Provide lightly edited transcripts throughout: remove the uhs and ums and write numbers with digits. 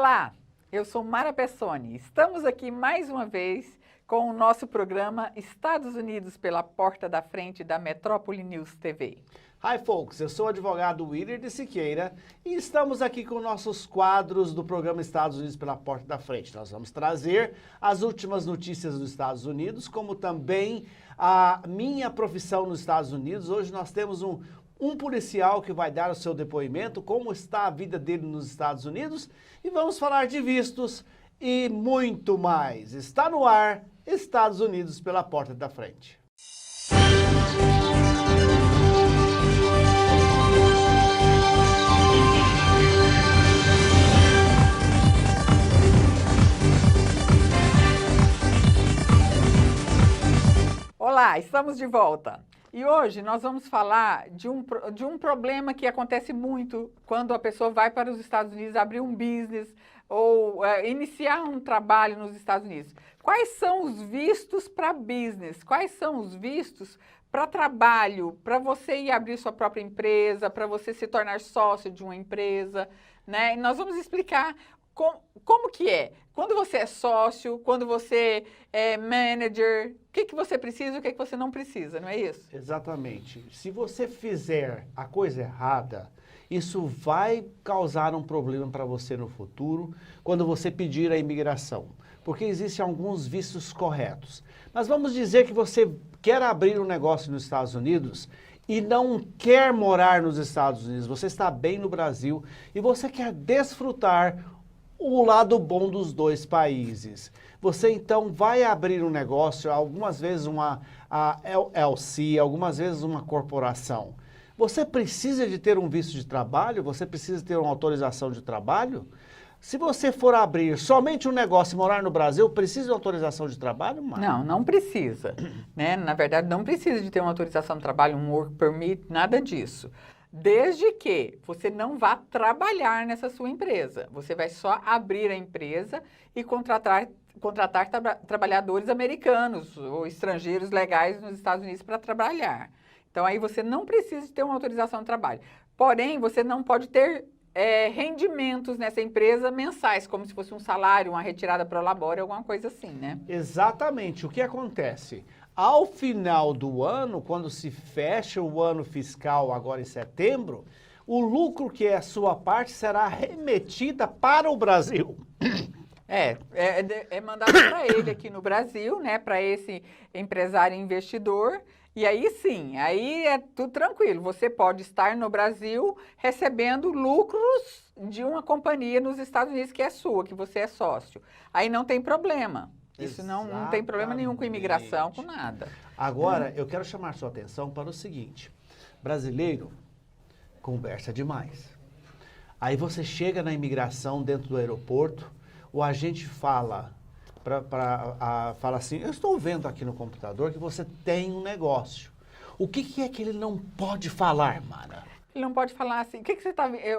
Olá, eu sou Mara Pessoni. Estamos aqui mais uma vez com o nosso programa Estados Unidos pela Porta da Frente da Metrópole News TV. Hi folks, eu sou o advogado Willer de Siqueira e estamos aqui com nossos quadros do programa Estados Unidos pela Porta da Frente. Nós vamos trazer as últimas notícias dos Estados Unidos, como também a minha profissão nos Estados Unidos. Hoje nós temos um policial que vai dar o seu depoimento, como está a vida dele nos Estados Unidos, e vamos falar de vistos e muito mais. Está no ar, Estados Unidos pela Porta da Frente. Olá, estamos de volta. E hoje nós vamos falar de um problema que acontece muito quando a pessoa vai para os Estados Unidos abrir um business ou iniciar um trabalho nos Estados Unidos. Quais são os vistos para business? Quais são os vistos para trabalho, para você ir abrir sua própria empresa, para você se tornar sócio de uma empresa, né? E nós vamos explicar como que é? Quando você é sócio, quando você é manager, o que você precisa e o que você não precisa, não é isso? Exatamente. Se você fizer a coisa errada, isso vai causar um problema para você no futuro, quando você pedir a imigração. Porque existem alguns vistos corretos. Mas vamos dizer que você quer abrir um negócio nos Estados Unidos e não quer morar nos Estados Unidos. Você está bem no Brasil e você quer desfrutar o lado bom dos dois países. Você então vai abrir um negócio, algumas vezes uma LLC, algumas vezes uma corporação. Você precisa de ter um visto de trabalho? Você precisa ter uma autorização de trabalho? Se você for abrir somente um negócio e morar no Brasil, precisa de autorização de trabalho, Mara? Não, não precisa, né? Na verdade, não precisa de ter uma autorização de trabalho, um work permit, nada disso. Desde que você não vá trabalhar nessa sua empresa. Você vai só abrir a empresa e contratar trabalhadores americanos ou estrangeiros legais nos Estados Unidos para trabalhar. Então, aí você não precisa de ter uma autorização de trabalho. Porém, você não pode ter rendimentos nessa empresa mensais, como se fosse um salário, uma retirada pro labore, alguma coisa assim, né? Exatamente. O que acontece? Ao final do ano, quando se fecha o ano fiscal agora em setembro, o lucro que é a sua parte será remetida para o Brasil. É mandado para ele aqui no Brasil, né, para esse empresário investidor, e aí sim, aí é tudo tranquilo. Você pode estar no Brasil recebendo lucros de uma companhia nos Estados Unidos que é sua, que você é sócio. Aí não tem problema. Isso não tem problema nenhum com imigração, com nada. Agora, eu quero chamar sua atenção para o seguinte. Brasileiro conversa demais. Aí você chega na imigração dentro do aeroporto, o agente fala assim, eu estou vendo aqui no computador que você tem um negócio. O que é que ele não pode falar, Mara? Ele não pode falar assim,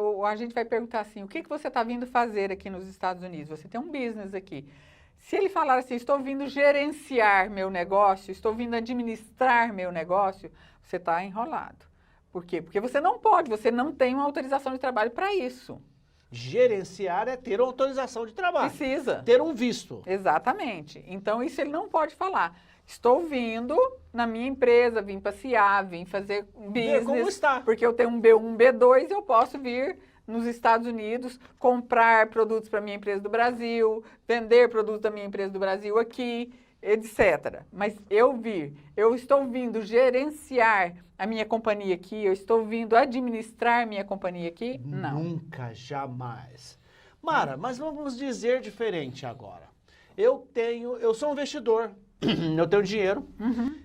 o agente vai perguntar assim, o que você está vindo fazer aqui nos Estados Unidos? Você tem um business aqui. Se ele falar assim, estou vindo gerenciar meu negócio, estou vindo administrar meu negócio, você está enrolado. Por quê? Porque você não pode, você não tem uma autorização de trabalho para isso. Gerenciar é ter uma autorização de trabalho. Precisa. Ter um visto. Exatamente. Então, isso ele não pode falar. Estou vindo na minha empresa, vim passear, vim fazer business. Como está? Porque eu tenho um B1, B2, eu posso vir nos Estados Unidos, comprar produtos para a minha empresa do Brasil, vender produtos da minha empresa do Brasil aqui, etc. Mas eu estou vindo gerenciar a minha companhia aqui, eu estou vindo administrar minha companhia aqui? Não. Nunca, jamais. Mara, mas vamos dizer diferente agora. Eu sou um investidor, eu tenho dinheiro,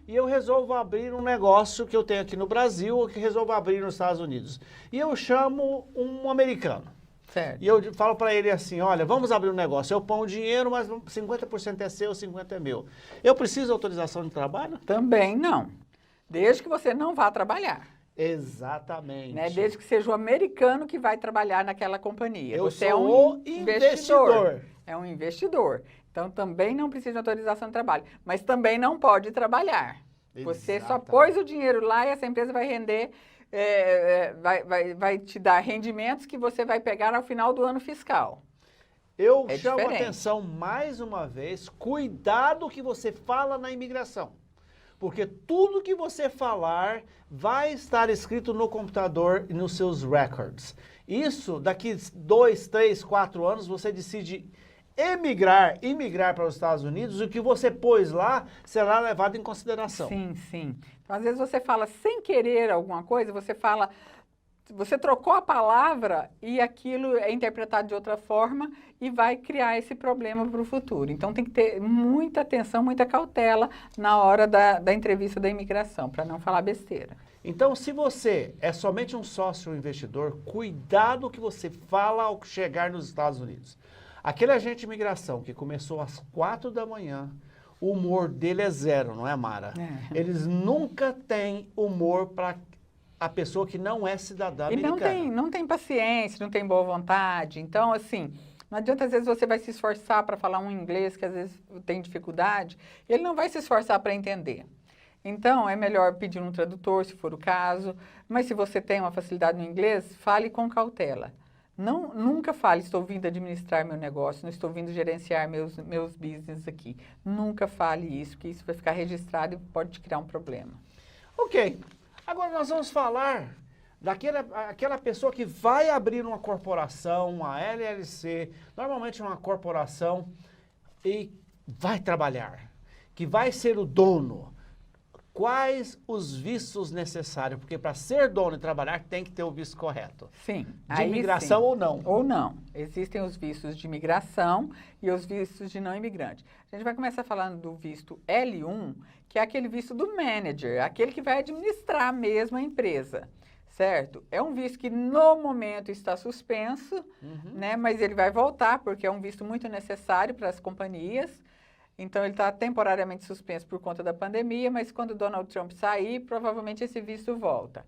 e eu resolvo abrir um negócio que eu tenho aqui no Brasil ou que resolvo abrir nos Estados Unidos. E eu chamo um americano. Certo. E eu falo para ele assim, olha, vamos abrir um negócio, eu ponho dinheiro, mas 50% é seu, 50% é meu. Eu preciso de autorização de trabalho? Também não. Desde que você não vá trabalhar. Exatamente. Né? Desde que seja o americano que vai trabalhar naquela companhia. Você sou um investidor. É um investidor. Então, também não precisa de autorização de trabalho. Mas também não pode trabalhar. Você só pôs o dinheiro lá e essa empresa vai render, vai te dar rendimentos que você vai pegar ao final do ano fiscal. Eu É chamo a diferente. atenção mais uma vez, cuidado que você fala na imigração. Porque tudo que você falar vai estar escrito no computador e nos seus records. Isso, daqui 2, 3, 4 anos, você decide imigrar para os Estados Unidos, o que você pôs lá será levado em consideração. Sim, sim. Então, às vezes você fala sem querer alguma coisa, você trocou a palavra e aquilo é interpretado de outra forma e vai criar esse problema para o futuro. Então tem que ter muita atenção, muita cautela na hora da entrevista da imigração, para não falar besteira. Então, se você é somente um sócio ou investidor, cuidado o que você fala ao chegar nos Estados Unidos. Aquele agente de imigração que começou às 4 da manhã, o humor dele é zero, não é, Mara? É. Eles nunca têm humor para a pessoa que não é cidadã E americana. não tem paciência, não tem boa vontade. Então, assim, não adianta, às vezes, você vai se esforçar para falar um inglês que às vezes tem dificuldade, e ele não vai se esforçar para entender. Então, é melhor pedir um tradutor, se for o caso, mas se você tem uma facilidade no inglês, fale com cautela. Nunca fale, estou vindo administrar meu negócio, não estou vindo gerenciar meus business aqui. Nunca fale isso, que isso vai ficar registrado e pode te criar um problema. Ok, agora nós vamos falar daquela pessoa que vai abrir uma corporação, uma LLC, normalmente uma corporação, e vai trabalhar, que vai ser o dono. Quais os vistos necessários? Porque para ser dono e trabalhar tem que ter o visto correto. Sim. De imigração ou não? Ou não. Existem os vistos de imigração e os vistos de não imigrante. A gente vai começar falando do visto L1, que é aquele visto do manager, aquele que vai administrar mesmo a empresa, certo? É um visto que no momento está suspenso, né? Mas ele vai voltar porque é um visto muito necessário para as companhias. Então, ele está temporariamente suspenso por conta da pandemia, mas quando o Donald Trump sair, provavelmente esse visto volta.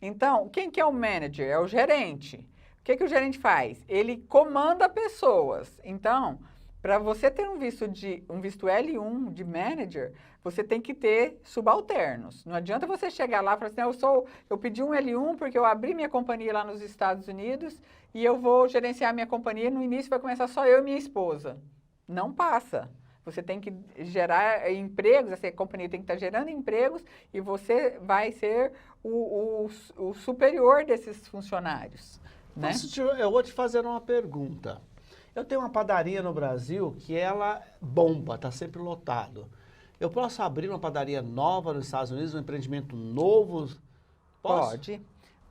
Então, quem que é o manager? É o gerente. O que o gerente faz? Ele comanda pessoas. Então, para você ter um visto L1 de manager, você tem que ter subalternos. Não adianta você chegar lá e falar assim, eu pedi um L1 porque eu abri minha companhia lá nos Estados Unidos e eu vou gerenciar minha companhia. No início vai começar só eu e minha esposa. Não passa. Você tem que gerar empregos, essa companhia tem que estar gerando empregos e você vai ser o superior desses funcionários. Né? Eu vou te fazer uma pergunta. Eu tenho uma padaria no Brasil que ela bomba, está sempre lotado. Eu posso abrir uma padaria nova nos Estados Unidos, um empreendimento novo? Posso?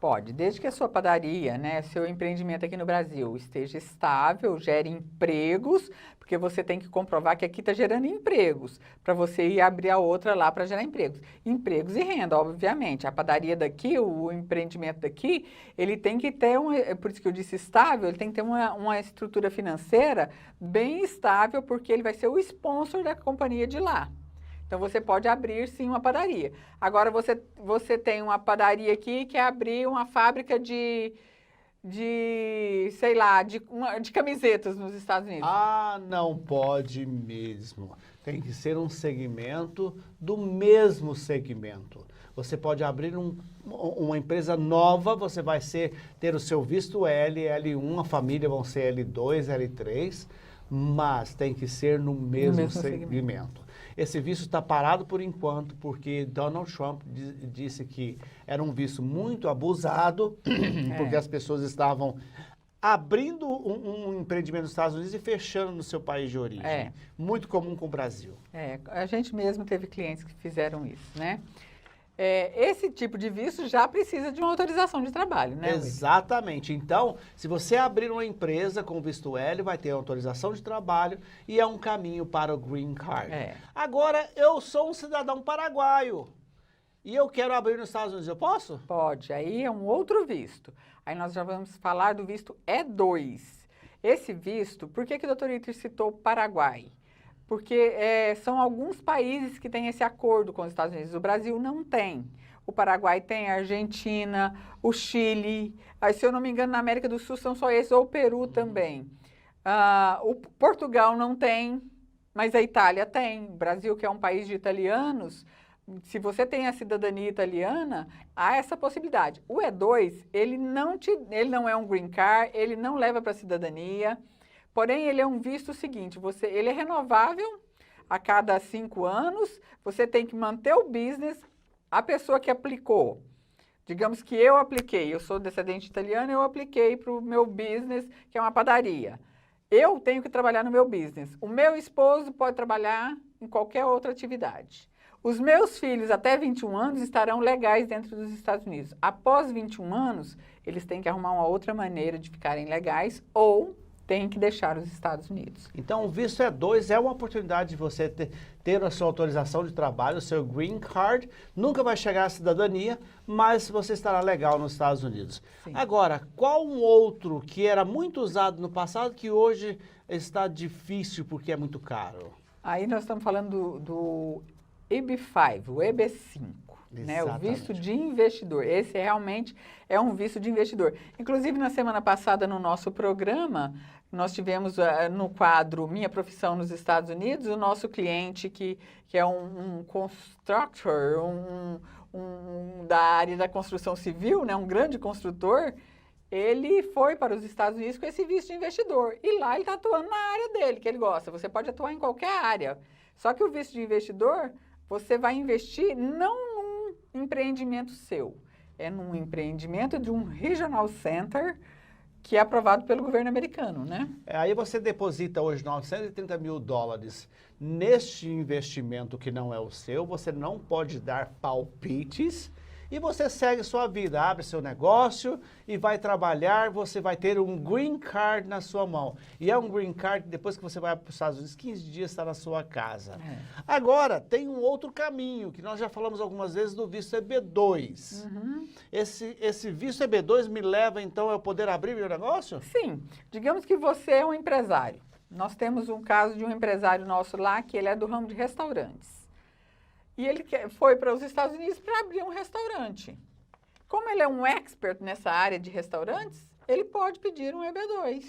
Pode, desde que a sua padaria, né, seu empreendimento aqui no Brasil esteja estável, gere empregos, porque você tem que comprovar que aqui está gerando empregos, para você ir abrir a outra lá para gerar empregos. Empregos e renda, obviamente. A padaria daqui, o empreendimento daqui, ele tem que ter, por isso que eu disse estável, ele tem que ter uma estrutura financeira bem estável, porque ele vai ser o sponsor da companhia de lá. Então, você pode abrir, sim, uma padaria. Agora, você tem uma padaria aqui que é abrir uma fábrica sei lá, de camisetas nos Estados Unidos. Ah, não pode mesmo. Tem que ser um segmento do mesmo segmento. Você pode abrir uma empresa nova, você vai ter o seu visto L, L1, a família vão ser L2, L3, mas tem que ser no mesmo segmento. Esse visto está parado por enquanto, porque Donald Trump disse que era um visto muito abusado, porque as pessoas estavam abrindo um empreendimento nos Estados Unidos e fechando no seu país de origem. Muito comum com o Brasil. A gente mesmo teve clientes que fizeram isso, né? Esse tipo de visto já precisa de uma autorização de trabalho, né? Exatamente. Então, se você abrir uma empresa com visto L, vai ter autorização de trabalho e é um caminho para o Green Card. Agora, eu sou um cidadão paraguaio e eu quero abrir nos Estados Unidos, eu posso? Pode, aí é um outro visto. Aí nós já vamos falar do visto E2. Esse visto, por que o doutor Iter citou o Paraguai? Porque são alguns países que têm esse acordo com os Estados Unidos. O Brasil não tem. O Paraguai tem, a Argentina, o Chile. Se eu não me engano, na América do Sul são só esses, ou o Peru também. O Portugal não tem, mas a Itália tem. O Brasil, que é um país de italianos, se você tem a cidadania italiana, há essa possibilidade. O E2, ele não é um green card, ele não leva para a cidadania. Porém, ele é um visto seguinte, ele é renovável a cada 5 anos, você tem que manter o business, a pessoa que aplicou, digamos que eu apliquei, eu sou descendente italiano, eu apliquei para o meu business, que é uma padaria. Eu tenho que trabalhar no meu business. O meu esposo pode trabalhar em qualquer outra atividade. Os meus filhos até 21 anos estarão legais dentro dos Estados Unidos. Após 21 anos, eles têm que arrumar uma outra maneira de ficarem legais ou têm que deixar os Estados Unidos. Então, o visto E2 é uma oportunidade de você ter a sua autorização de trabalho, o seu green card. Nunca vai chegar à cidadania, mas você estará legal nos Estados Unidos. Sim. Agora, qual um outro que era muito usado no passado que hoje está difícil porque é muito caro? Aí nós estamos falando do EB5, o EB5. Né, o visto de investidor. Esse realmente é um visto de investidor. Inclusive, na semana passada, no nosso programa, nós tivemos no quadro Minha Profissão nos Estados Unidos, o nosso cliente que é um constructor, da área da construção civil, né, um grande construtor, ele foi para os Estados Unidos com esse visto de investidor. E lá ele está atuando na área dele, que ele gosta. Você pode atuar em qualquer área. Só que o visto de investidor, você vai investir não num empreendimento seu, é num empreendimento de um Regional Center que é aprovado pelo governo americano, né? Aí você deposita hoje $930 mil neste investimento que não é o seu, você não pode dar palpites e você segue sua vida, abre seu negócio e vai trabalhar, você vai ter um green card na sua mão. E é um green card, depois que você vai para os Estados Unidos, 15 dias está na sua casa. Agora, tem um outro caminho, que nós já falamos algumas vezes do visto EB2. Esse visto EB2 me leva, então, a poder abrir meu negócio? Sim. Digamos que você é um empresário. Nós temos um caso de um empresário nosso lá, que ele é do ramo de restaurantes. E ele foi para os Estados Unidos para abrir um restaurante. Como ele é um expert nessa área de restaurantes, ele pode pedir um EB2.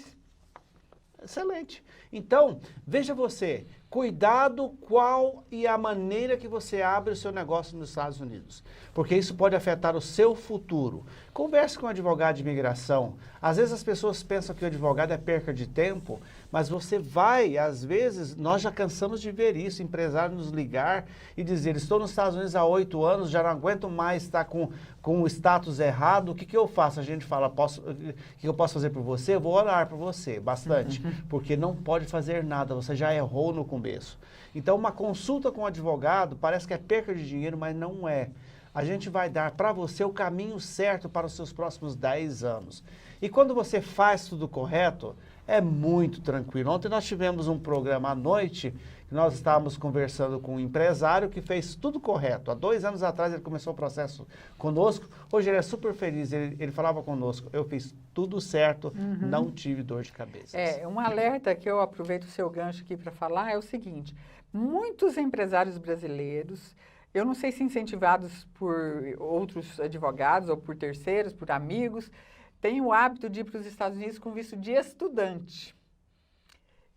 Excelente. Então, veja você, cuidado qual e a maneira que você abre o seu negócio nos Estados Unidos, porque isso pode afetar o seu futuro. Converse com um advogado de imigração. Às vezes as pessoas pensam que o advogado é perca de tempo, mas você vai, às vezes, nós já cansamos de ver isso, empresário nos ligar e dizer, estou nos Estados Unidos há 8 anos, já não aguento mais estar com o status errado, o que eu faço? A gente fala, o que eu posso fazer por você? Eu vou orar por você, bastante, porque não pode fazer nada, você já errou no começo. Então, uma consulta com um advogado parece que é perca de dinheiro, mas não é. A gente vai dar para você o caminho certo para os seus próximos 10 anos. E quando você faz tudo correto, é muito tranquilo. Ontem nós tivemos um programa à noite, que nós estávamos conversando com um empresário que fez tudo correto. Há 2 anos atrás ele começou o processo conosco, hoje ele é super feliz, ele falava conosco, eu fiz tudo certo, não tive dor de cabeça. Um alerta que eu aproveito o seu gancho aqui para falar é o seguinte, muitos empresários brasileiros, eu não sei se incentivados por outros advogados ou por terceiros, por amigos, têm o hábito de ir para os Estados Unidos com visto de estudante.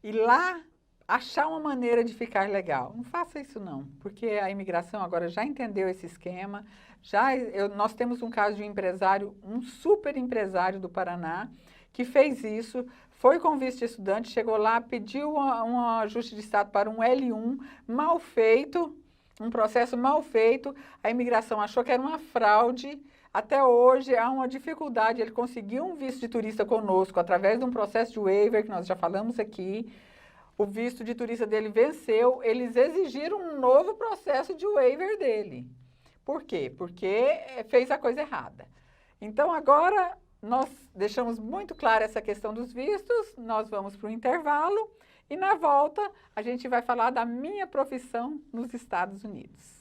E lá achar uma maneira de ficar legal. Não faça isso não, porque a imigração agora já entendeu esse esquema. Nós temos um caso de um empresário, um super empresário do Paraná, que fez isso, foi com visto de estudante, chegou lá, pediu um ajuste de estado para um L1 mal feito, um processo mal feito, a imigração achou que era uma fraude. Até hoje há uma dificuldade, ele conseguiu um visto de turista conosco através de um processo de waiver, que nós já falamos aqui. O visto de turista dele venceu, eles exigiram um novo processo de waiver dele. Por quê? Porque fez a coisa errada. Então agora nós deixamos muito clara essa questão dos vistos, nós vamos para o intervalo e na volta a gente vai falar da minha profissão nos Estados Unidos.